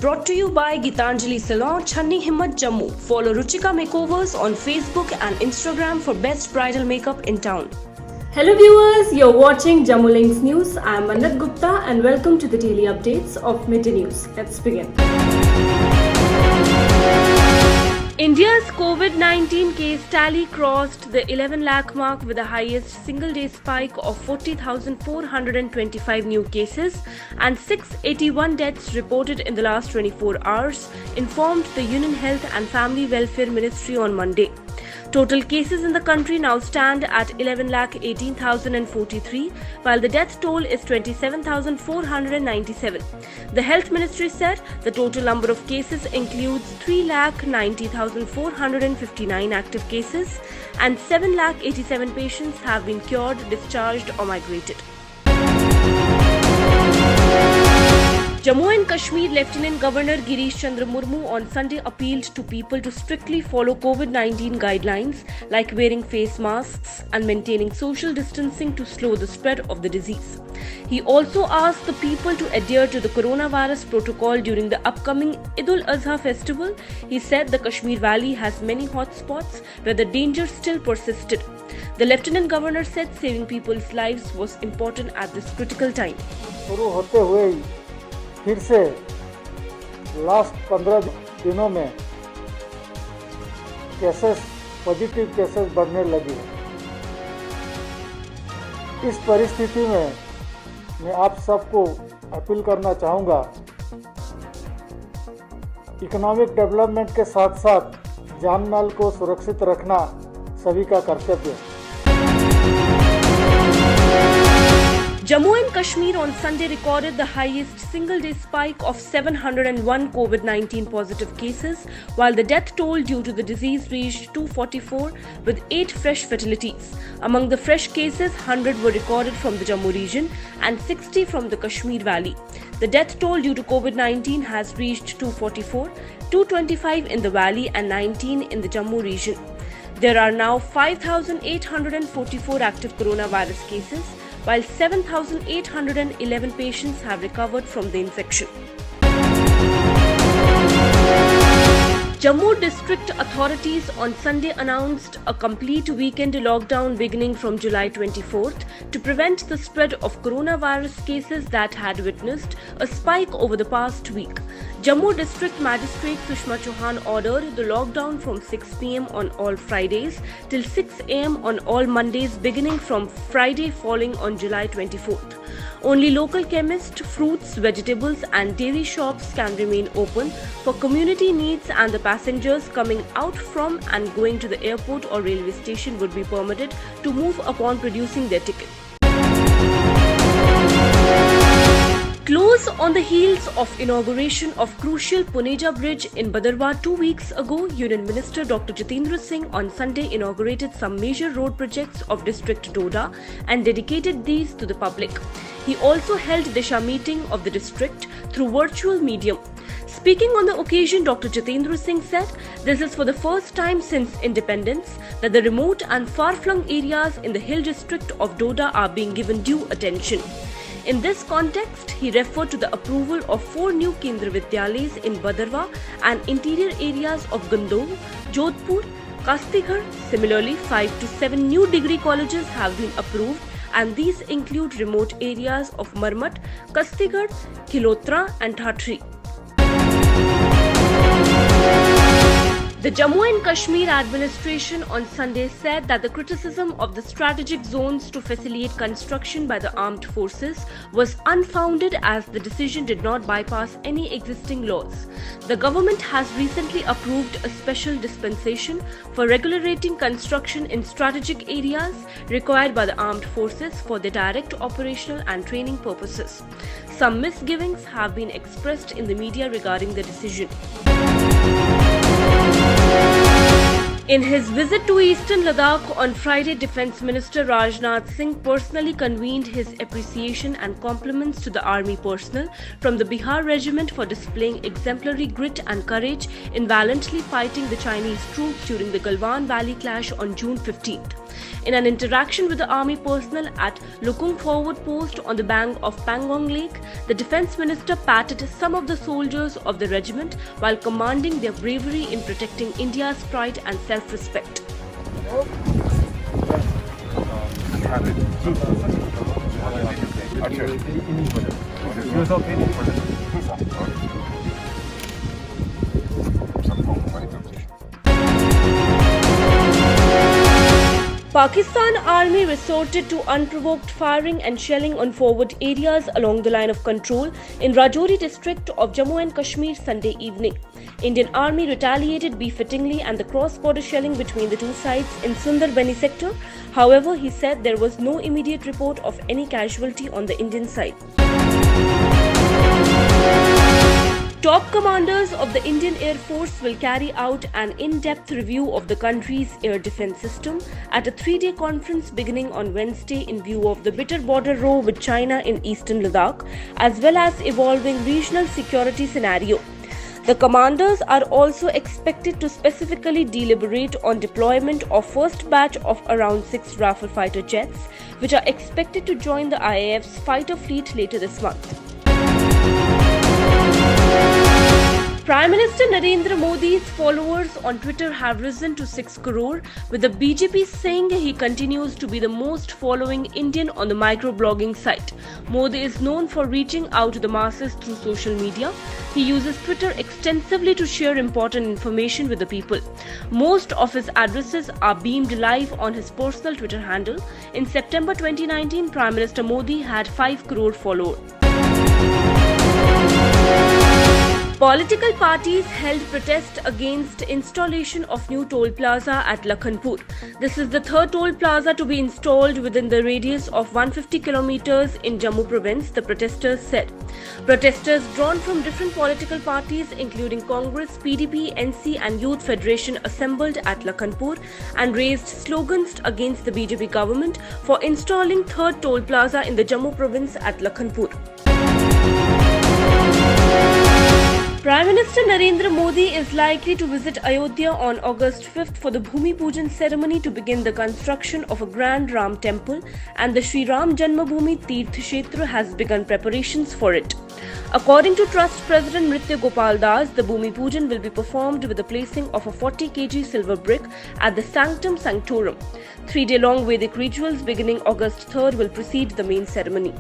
brought to you by Gitanjali Salon, Channi Himmat, Jammu. Follow Ruchika Makeovers on Facebook and Instagram for best bridal makeup in town. Hello viewers, you're watching Jammu Links News. I'm Mannat Gupta and welcome to the daily updates of Midday News. Let's begin. India's COVID-19 case tally crossed the 11 lakh mark with the highest single-day spike of 40,425 new cases and 681 deaths reported in the last 24 hours, informed the Union Health and Family Welfare Ministry on Monday. Total cases in the country now stand at 11,18,043, while the death toll is 27,497. The Health Ministry said the total number of cases includes 3,90,459 active cases and 7,87,000 patients have been cured, discharged or migrated. Jammu and Kashmir Lieutenant Governor Girish Chandra Murmu on Sunday appealed to people to strictly follow COVID-19 guidelines like wearing face masks and maintaining social distancing to slow the spread of the disease. He also asked the people to adhere to the coronavirus protocol during the upcoming Eid al-Adha festival. He said the Kashmir Valley has many hotspots where the danger still persisted. The Lieutenant Governor said saving people's lives was important at this critical time. फिर से last 15 दिनों में positive cases बढ़ने लगी है। इस परिस्थिति में मैं आप सबको अपील करना चाहूँगा, इकोनॉमिक डेवलपमेंट के साथ साथ जान माल को सुरक्षित रखना सभी का कर्तव्य है। Jammu and Kashmir on Sunday recorded the highest single-day spike of 701 COVID-19 positive cases, while the death toll due to the disease reached 244 with 8 fresh fatalities. Among the fresh cases, 100 were recorded from the Jammu region and 60 from the Kashmir Valley. The death toll due to COVID-19 has reached 244, 225 in the Valley and 19 in the Jammu region. There are now 5,844 active coronavirus cases, while 7,811 patients have recovered from the infection. Jammu district authorities on Sunday announced a complete weekend lockdown beginning from July 24th to prevent the spread of coronavirus cases that had witnessed a spike over the past week. Jammu District Magistrate Sushma Chauhan ordered the lockdown from 6 p.m. on all Fridays till 6 a.m. on all Mondays beginning from Friday falling on July 24th. Only local chemists, fruits, vegetables and dairy shops can remain open for community needs, and the passengers coming out from and going to the airport or railway station would be permitted to move upon producing their ticket. Close on the heels of inauguration of crucial Puneja Bridge in Bhadarwah 2 weeks ago, Union Minister Dr. Jitendra Singh on Sunday inaugurated some major road projects of District Doda and dedicated these to the public. He also held Disha meeting of the district through virtual medium. Speaking on the occasion, Dr. Jitendra Singh said this is for the first time since independence that the remote and far-flung areas in the hill district of Doda are being given due attention. In this context, he referred to the approval of 4 new Kendra Vidyalayas in Bhadarwah and interior areas of Gandom, Jodhpur, Kastighar. Similarly, 5 to 7 new degree colleges have been approved, and these include remote areas of Marmat, Kastighar, Khilotra and Thatri. The Jammu and Kashmir administration on Sunday said that the criticism of the strategic zones to facilitate construction by the armed forces was unfounded, as the decision did not bypass any existing laws. The government has recently approved a special dispensation for regulating construction in strategic areas required by the armed forces for their direct operational and training purposes. Some misgivings have been expressed in the media regarding the decision. In his visit to Eastern Ladakh on Friday, Defence Minister Rajnath Singh personally convened his appreciation and compliments to the army personnel from the Bihar Regiment for displaying exemplary grit and courage in valiantly fighting the Chinese troops during the Galwan Valley clash on June 15th. In an interaction with the army personnel at Lukung Forward Post on the bank of Pangong Lake, the defence minister patted some of the soldiers of the regiment while commending their bravery in protecting India's pride and self-respect. Pakistan Army resorted to unprovoked firing and shelling on forward areas along the line of control in Rajouri district of Jammu and Kashmir Sunday evening. Indian Army retaliated befittingly and the cross-border shelling between the two sides in Sundarbani sector. However, he said there was no immediate report of any casualty on the Indian side. Top commanders of the Indian Air Force will carry out an in-depth review of the country's air defense system at a 3-day conference beginning on Wednesday in view of the bitter border row with China in eastern Ladakh, as well as evolving regional security scenario. The commanders are also expected to specifically deliberate on deployment of first batch of around 6 Rafale fighter jets, which are expected to join the IAF's fighter fleet later this month. Prime Minister Narendra Modi's followers on Twitter have risen to 6 crore, with the BJP saying he continues to be the most following Indian on the microblogging site. Modi is known for reaching out to the masses through social media. He uses Twitter extensively to share important information with the people. Most of his addresses are beamed live on his personal Twitter handle. In September 2019, Prime Minister Modi had 5 crore followers. Political parties held protest against installation of new toll plaza at Lakhanpur. This is the third toll plaza to be installed within the radius of 150 kilometers in Jammu province, the protesters said. Protesters drawn from different political parties including Congress, PDP, NC and Youth Federation assembled at Lakhanpur and raised slogans against the BJP government for installing third toll plaza in the Jammu province at Lakhanpur. Prime Minister Narendra Modi is likely to visit Ayodhya on August 5th for the Bhumi Pujan ceremony to begin the construction of a grand Ram temple, and the Sri Ram Janmabhoomi Tirth Kshetra has begun preparations for it. According to Trust President Nritya Gopal Das, the Bhumi Pujan will be performed with the placing of a 40 kg silver brick at the Sanctum Sanctorum. 3-day-long Vedic rituals beginning August 3rd will precede the main ceremony.